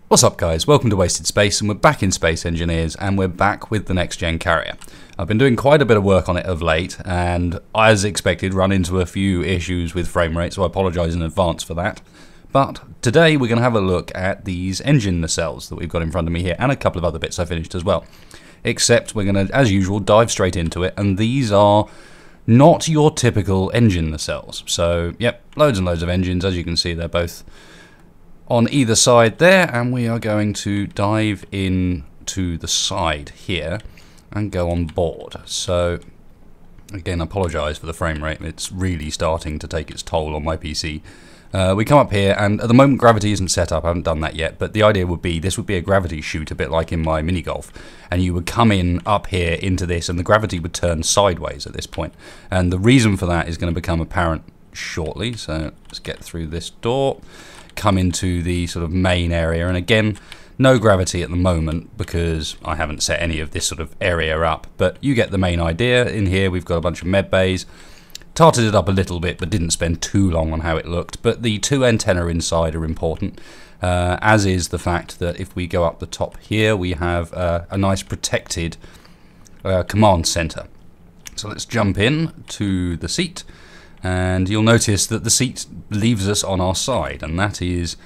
What's up guys, welcome to Wasted Space, and we're back in Space Engineers, and we're back with the next gen carrier. I've been doing quite a bit of work on it of late, and as expected run into a few issues with frame rate, so I apologise in advance for that. But today we're going to have a look at these engine nacelles that we've got in front of me here, and a couple of other bits I finished as well. Except we're going to, as usual, dive straight into it, and these are not your typical engine nacelles. So, yep, loads and loads of engines. As you can see, they're both on either side there, and we are going to dive in to the side here and go on board. So again, I apologise for the frame rate, it's really starting to take its toll on my PC. We come up here, and at the moment gravity isn't set up, I haven't done that yet, but the idea would be this would be a gravity chute, a bit like in my mini golf, and you would come in up here into this and the gravity would turn sideways at this point, and the reason for that is going to become apparent shortly. So let's get through this door, come into the sort of main area, and again, no gravity at the moment because I haven't set any of this sort of area up, but you get the main idea. In here we've got a bunch of med bays, tarted it up a little bit but didn't spend too long on how it looked, but the two antenna inside are important, as is the fact that if we go up the top here we have a nice protected command center. So let's jump in to the seat, and you'll notice that the seat leaves us on our side, and that is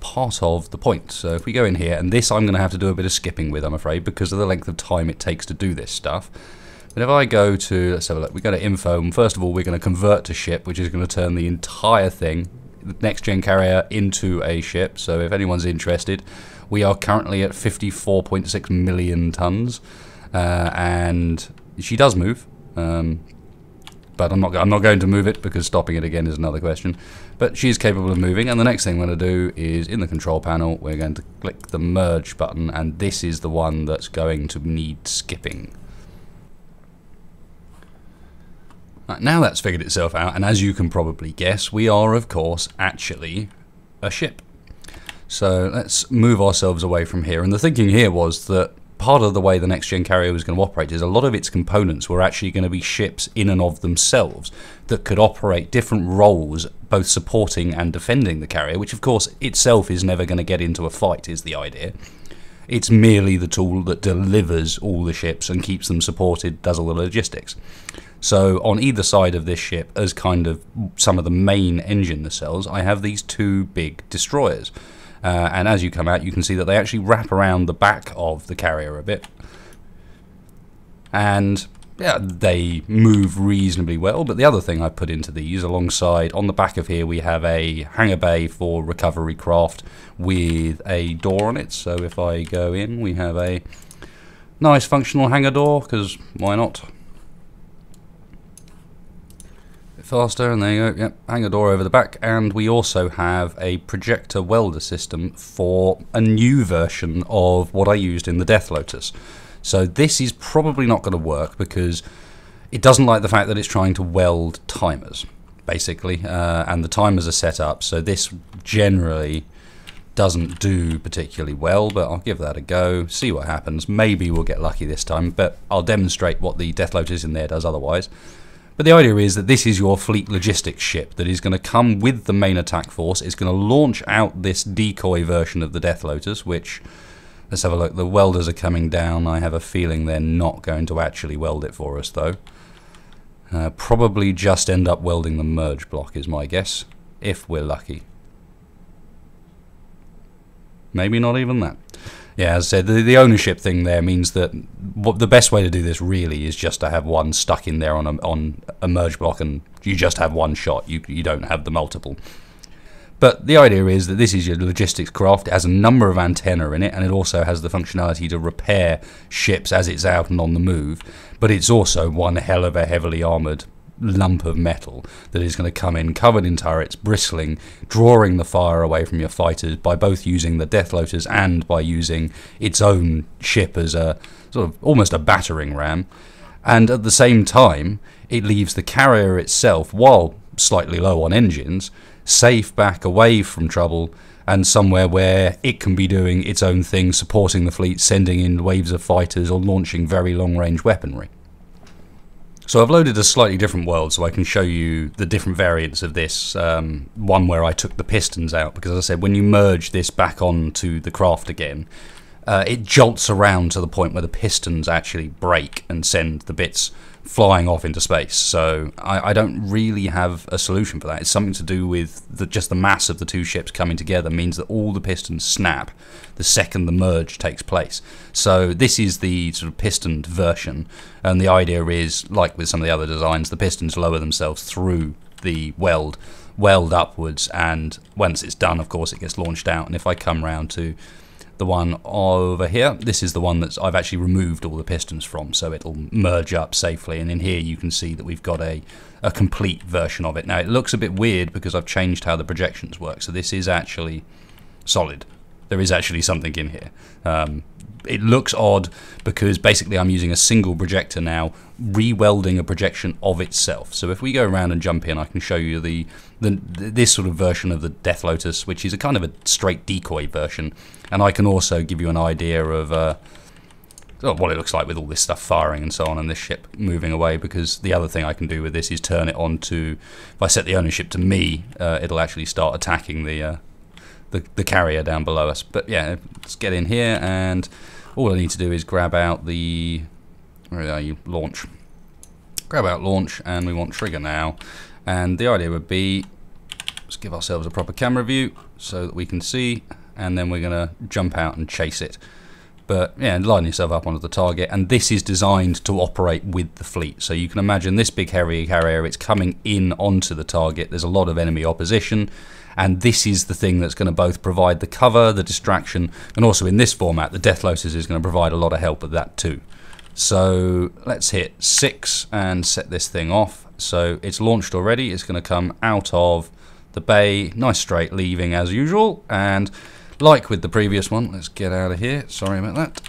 part of the point. So if we go in here, and this I'm going to have to do a bit of skipping with, I'm afraid, because of the length of time it takes to do this stuff. But if I go to, let's have a look, we go to info, and first of all we're going to convert to ship, which is going to turn the entire thing, the next gen carrier, into a ship. So if anyone's interested, we are currently at 54.6 million tons, and she does move. But I'm not going to move it because stopping it again is another question. But she's capable of moving, and the next thing we're going to do is in the control panel we're going to click the merge button, and this is the one that's going to need skipping. Right, now that's figured itself out, and as you can probably guess, we are of course actually a ship. So let's move ourselves away from here, and the thinking here was that part of the way the next gen carrier was going to operate is a lot of its components were actually going to be ships in and of themselves that could operate different roles, both supporting and defending the carrier, which of course itself is never going to get into a fight, is the idea. It's merely the tool that delivers all the ships and keeps them supported, does all the logistics. So on either side of this ship, as kind of some of the main engine nacelles, I have these two big destroyers. And as you come out, you can see that they actually wrap around the back of the carrier a bit. And yeah, they move reasonably well. But the other thing I put into these alongside, on the back of here, we have a hangar bay for recovery craft with a door on it. So if I go in, we have a nice functional hangar door, because why not? Faster, and there you go, yep, hangar door over the back. And we also have a projector welder system for a new version of what I used in the Death Lotus. So this is probably not going to work because it doesn't like the fact that it's trying to weld timers, basically, and the timers are set up, so this generally doesn't do particularly well, but I'll give that a go, see what happens. Maybe we'll get lucky this time, but I'll demonstrate what the Death Lotus in there does otherwise. But the idea is that this is your fleet logistics ship that is going to come with the main attack force. It's going to launch out this decoy version of the Death Lotus, which, let's have a look, the welders are coming down. I have a feeling they're not going to actually weld it for us though. Probably just end up welding the merge block is my guess, if we're lucky. Maybe not even that. Yeah, as I said, the ownership thing there means that the best way to do this really is just to have one stuck in there on a merge block, and you just have one shot. You don't have the multiple. But the idea is that this is your logistics craft. It has a number of antennae in it, and it also has the functionality to repair ships as it's out and on the move. But it's also one hell of a heavily armoured lump of metal that is going to come in covered in turrets, bristling, drawing the fire away from your fighters by both using the Death Lotus and by using its own ship as a sort of almost a battering ram. And at the same time, it leaves the carrier itself, while slightly low on engines, safe back away from trouble and somewhere where it can be doing its own thing, supporting the fleet, sending in waves of fighters or launching very long-range weaponry. So I've loaded a slightly different world so I can show you the different variants of this. One where I took the pistons out, because as I said, when you merge this back onto the craft again, it jolts around to the point where the pistons actually break and send the bits flying off into space. So I don't really have a solution for that. It's something to do with just the mass of the two ships coming together means that all the pistons snap the second the merge takes place. So this is the sort of pistoned version, and the idea is, like with some of the other designs, the pistons lower themselves through the weld upwards, and once it's done, of course, it gets launched out. And if I come round to the one over here, this is the one that I've actually removed all the pistons from, so it'll merge up safely. And in here you can see that we've got a complete version of it. Now it looks a bit weird because I've changed how the projections work, so this is actually solid. There is actually something in here. It looks odd because basically I'm using a single projector now, re-welding a projection of itself. So if we go around and jump in, I can show you this sort of version of the Death Lotus, which is a kind of a straight decoy version. And I can also give you an idea of what it looks like with all this stuff firing and so on, and this ship moving away, because the other thing I can do with this is turn it on to, if I set the ownership to me, it'll actually start attacking the carrier down below us. But yeah, let's get in here, and all I need to do is grab out the, where are you, launch. Grab out launch, and we want trigger now. And the idea would be, let's give ourselves a proper camera view so that we can see, and then we're going to jump out and chase it. But yeah, line yourself up onto the target, and this is designed to operate with the fleet. So you can imagine this big heavy carrier, it's coming in onto the target, there's a lot of enemy opposition, and this is the thing that's going to both provide the cover, the distraction, and also in this format, the Death Lotus is going to provide a lot of help with that too. So let's hit 6 and set this thing off. So it's launched already, it's going to come out of the bay, nice straight leaving as usual, and like with the previous one, let's get out of here, sorry about that.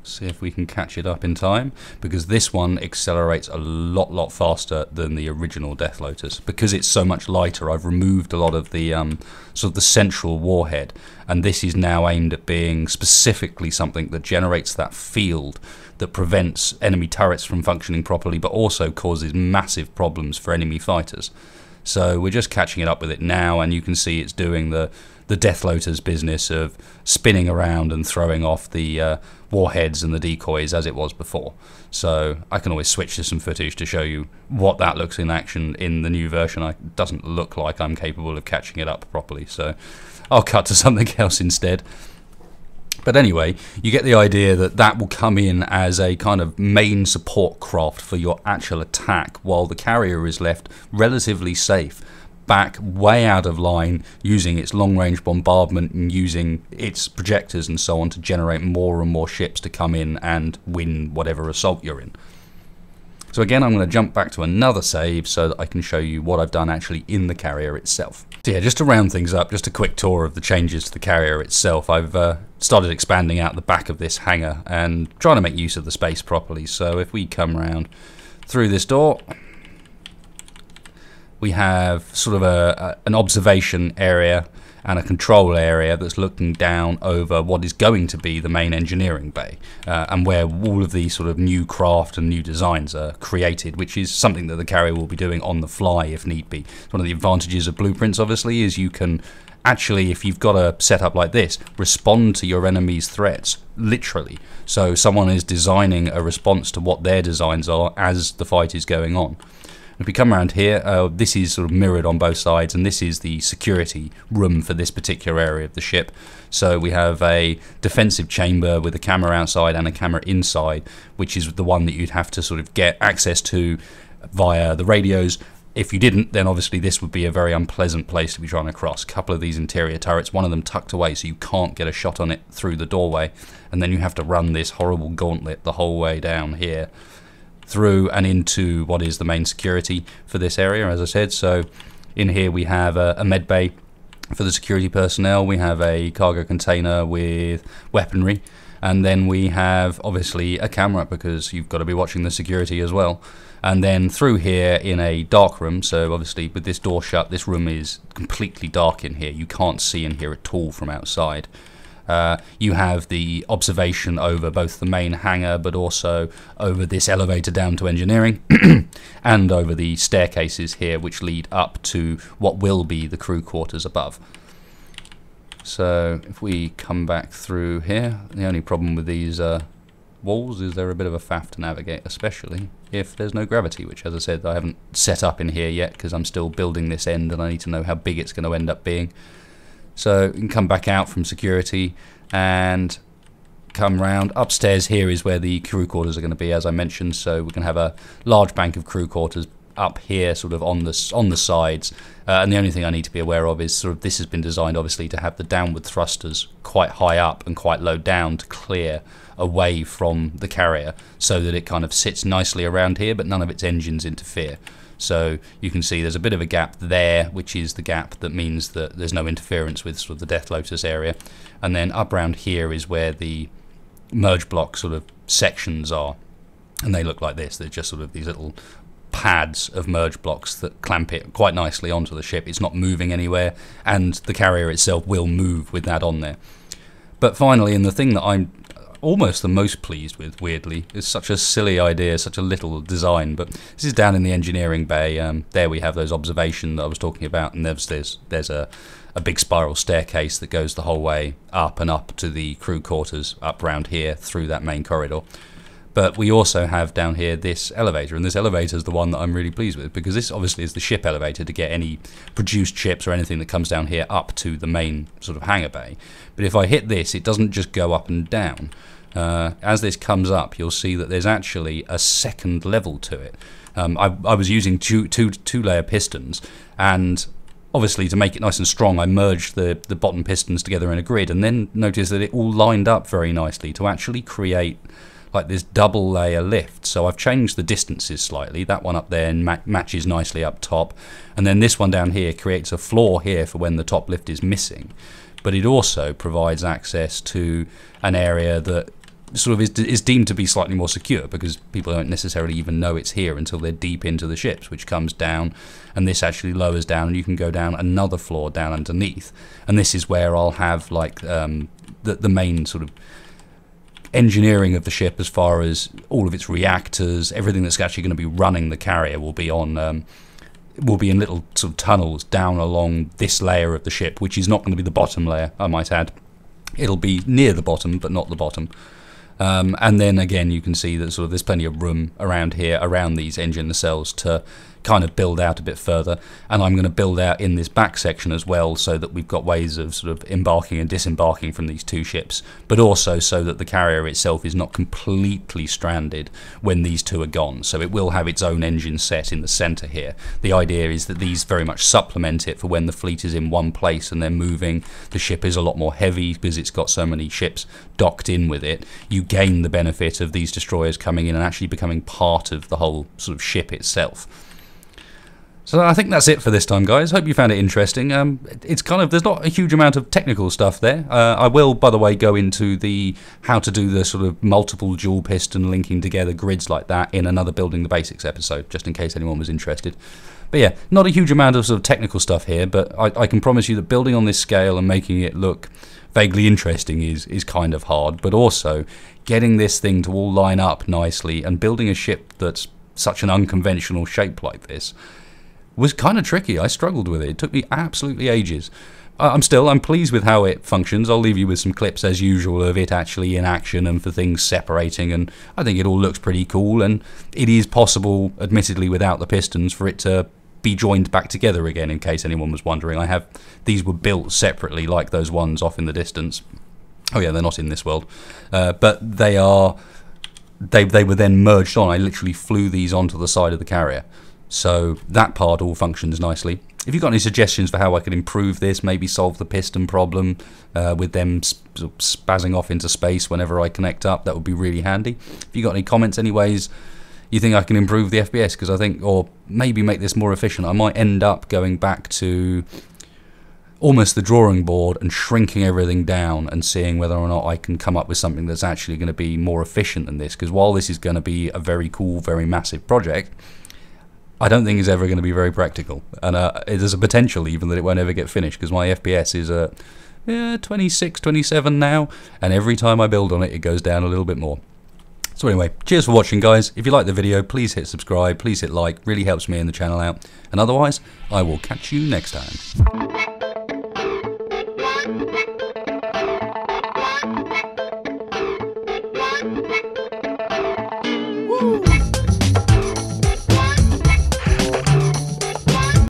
See if we can catch it up in time, because this one accelerates a lot faster than the original Death Lotus. Because it's so much lighter, I've removed a lot of the sort of the central warhead, and this is now aimed at being specifically something that generates that field that prevents enemy turrets from functioning properly, but also causes massive problems for enemy fighters. So we're just catching it up with it now, and you can see it's doing the Death Lotus business of spinning around and throwing off the warheads and the decoys as it was before. So I can always switch to some footage to show you what that looks in action in the new version. It doesn't look like I'm capable of catching it up properly, so I'll cut to something else instead. But anyway, you get the idea that that will come in as a kind of main support craft for your actual attack, while the carrier is left relatively safe, back way out of line, using its long-range bombardment and using its projectors and so on to generate more and more ships to come in and win whatever assault you're in. So again, I'm going to jump back to another save so that I can show you what I've done actually in the carrier itself. So yeah, just to round things up, just a quick tour of the changes to the carrier itself. I've started expanding out the back of this hangar and trying to make use of the space properly. So if we come around through this door, we have sort of an observation area and a control area that's looking down over what is going to be the main engineering bay, and where all of these sort of new craft and new designs are created, which is something that the carrier will be doing on the fly if need be. One of the advantages of blueprints, obviously, is you can actually, if you've got a setup like this, respond to your enemy's threats, literally. So someone is designing a response to what their designs are as the fight is going on. If we come around here, this is sort of mirrored on both sides, and this is the security room for this particular area of the ship. So we have a defensive chamber with a camera outside and a camera inside, which is the one that you'd have to sort of get access to via the radios. If you didn't, then obviously this would be a very unpleasant place to be trying to cross. A couple of these interior turrets, one of them tucked away so you can't get a shot on it through the doorway, and then you have to run this horrible gauntlet the whole way down here through and into what is the main security for this area, as I said. So in here we have a med bay for the security personnel, we have a cargo container with weaponry, and then we have obviously a camera because you've got to be watching the security as well. And then through here in a dark room, so obviously with this door shut, this room is completely dark in here. You can't see in here at all from outside. You have the observation over both the main hangar, but also over this elevator down to engineering, and over the staircases here, which lead up to what will be the crew quarters above. So if we come back through here, the only problem with these walls is they're a bit of a faff to navigate, especially if there's no gravity, which, as I said, I haven't set up in here yet because I'm still building this end and I need to know how big it's going to end up being. So you can come back out from security and come round. Upstairs here is where the crew quarters are going to be, as I mentioned, so we're going to have a large bank of crew quarters up here, sort of on the sides, and the only thing I need to be aware of is sort of this has been designed obviously to have the downward thrusters quite high up and quite low down to clear away from the carrier, so that it kind of sits nicely around here, but none of its engines interfere. So you can see there's a bit of a gap there, which is the gap that means that there's no interference with sort of the Death Lotus area, and then up around here is where the merge block sort of sections are, and they look like this. They're just sort of these little pads of merge blocks that clamp it quite nicely onto the ship. It's not moving anywhere, and the carrier itself will move with that on there. But finally, and the thing that I'm almost the most pleased with, weirdly, is such a silly idea, such a little design, but this is down in the engineering bay. There we have those observation that I was talking about, and there's a big spiral staircase that goes the whole way up and up to the crew quarters up round here through that main corridor. But we also have down here this elevator, and this elevator is the one that I'm really pleased with, because this obviously is the ship elevator to get any produced ships or anything that comes down here up to the main sort of hangar bay. But if I hit this, it doesn't just go up and down. As this comes up, you'll see that there's actually a second level to it. I was using two-layer pistons, and obviously to make it nice and strong, I merged the bottom pistons together in a grid, and then noticed that it all lined up very nicely to actually create like this double layer lift. So I've changed the distances slightly. That one up there matches nicely up top, and then this one down here creates a floor here for when the top lift is missing. But it also provides access to an area that sort of is deemed to be slightly more secure, because people don't necessarily even know it's here until they're deep into the ships, which comes down, and this actually lowers down, and you can go down another floor down underneath. And this is where I'll have like the main sort of engineering of the ship, as far as all of its reactors, everything that's actually going to be running the carrier will be on will be in little sort of tunnels down along this layer of the ship, which is not going to be the bottom layer, I might add. It'll be near the bottom, but not the bottom. And then again, you can see that sort of there's plenty of room around here, around these engine nacelles, to kind of build out a bit further. And I'm going to build out in this back section as well, so that we've got ways of sort of embarking and disembarking from these two ships, but also so that the carrier itself is not completely stranded when these two are gone. So it will have its own engine set in the center here. The idea is that these very much supplement it for when the fleet is in one place and they're moving. The ship is a lot more heavy because it's got so many ships docked in with it. You gain the benefit of these destroyers coming in and actually becoming part of the whole sort of ship itself. So I think that's it for this time, guys. Hope you found it interesting. It's kind of, there's not a huge amount of technical stuff there. I will, by the way, go into the how to do the sort of multiple dual piston linking together grids like that in another Building the Basics episode, just in case anyone was interested. But yeah, not a huge amount of sort of technical stuff here, but I can promise you that building on this scale and making it look vaguely interesting is kind of hard, but also getting this thing to all line up nicely and building a ship that's such an unconventional shape like this was kind of tricky. I struggled with it. It took me absolutely ages. I'm pleased with how it functions. I'll leave you with some clips as usual of it actually in action and for things separating, and I think it all looks pretty cool, and it is possible, admittedly without the pistons, for it to be joined back together again, in case anyone was wondering. These were built separately like those ones off in the distance. Oh yeah, they're not in this world, but they were then merged on. I literally flew these onto the side of the carrier. So that part all functions nicely. If you've got any suggestions for how I can improve this, maybe solve the piston problem with them spazzing off into space whenever I connect up, that would be really handy. If you've got any comments, any ways you think I can improve the FPS, because I think, or maybe make this more efficient, I might end up going back to almost the drawing board and shrinking everything down and seeing whether or not I can come up with something that's actually going to be more efficient than this. Because while this is going to be a very cool, very massive project, I don't think it's ever going to be very practical, and there's a potential even that it won't ever get finished, because my FPS is 26, 27 now, and every time I build on it, it goes down a little bit more. So anyway, cheers for watching, guys. If you like the video, please hit subscribe, please hit like, really helps me and the channel out. And otherwise, I will catch you next time. Woo!